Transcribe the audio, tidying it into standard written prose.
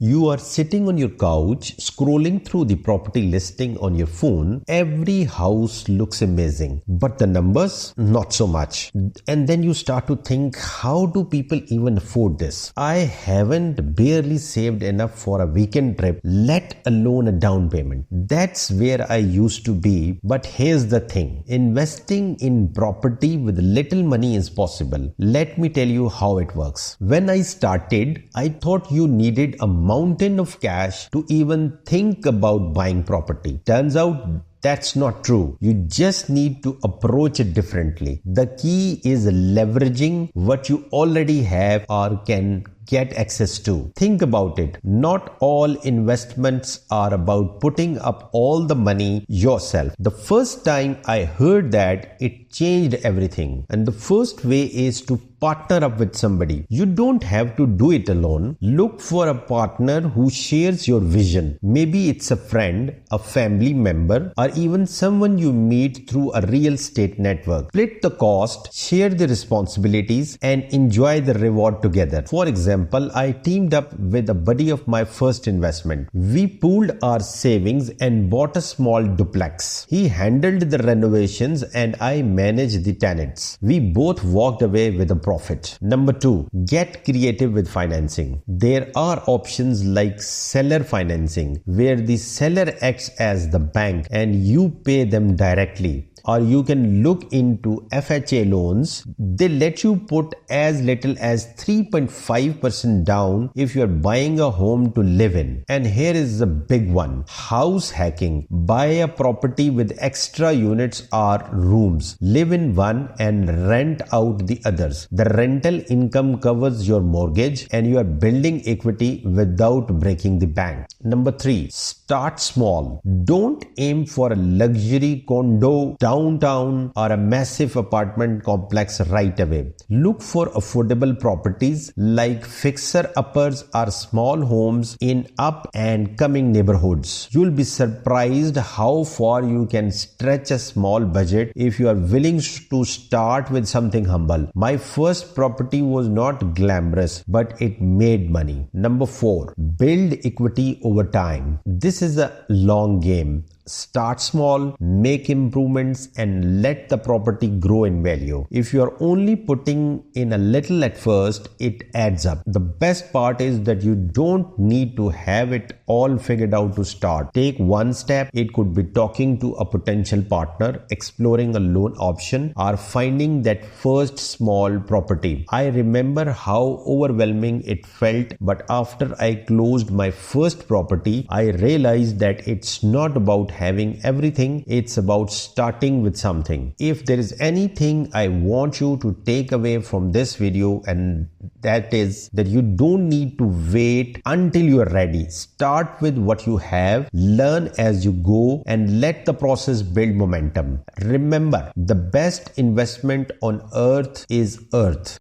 You are sitting on your couch, scrolling through the property listing on your phone. Every house looks amazing, but the numbers, not so much. And then you start to think, how do people even afford this? I haven't barely saved enough for a weekend trip, let alone a down payment. That's where I used to be. But here's the thing. Investing in property with little money is possible. Let me tell you how it works. When I started, I thought you needed a mountain of cash to even think about buying property. Turns out that's not true. You just need to approach it differently. The key is leveraging what you already have or can get access to. Think about it. Not all investments are about putting up all the money yourself. The first time I heard that, it changed everything. And the first way is to partner up with somebody. You don't have to do it alone. Look for a partner who shares your vision. Maybe it's a friend, a family member, or even someone you meet through a real estate network. Split the cost, share the responsibilities, and enjoy the reward together. For example, I teamed up with a buddy of my first investment. We pooled our savings and bought a small duplex. He handled the renovations and I managed the tenants. We both walked away with a profit. Number 2, get creative with financing. There are options like seller financing, where the seller acts as the bank and you pay them directly. Or you can look into FHA loans. They let you put as little as 3.5% down if you are buying a home to live in. And here is the big one: house hacking. Buy a property with extra units or rooms. Live in one and rent out the others. The rental income covers your mortgage and you are building equity without breaking the bank. Number 3, start small. Don't aim for a luxury condo downtown or a massive apartment complex right away. Look for affordable properties like fixer-uppers or small homes in up and coming neighborhoods. You'll be surprised how far you can stretch a small budget if you are willing to start with something humble. My first property was not glamorous, but it made money. Number 4, build equity over time. This is a long game. Start small, make improvements, and let the property grow in value. If you are only putting in a little at first, it adds up. The best part is that you don't need to have it all figured out to start. Take one step. It could be talking to a potential partner, exploring a loan option, or finding that first small property. I remember how overwhelming it felt, but after I closed my first property, I realized that it's not about having everything, it's about starting with something. If there is anything I want you to take away from this video, and that is that you don't need to wait until you are ready. Start with what you have, learn as you go, and let the process build momentum. Remember, the best investment on earth is earth.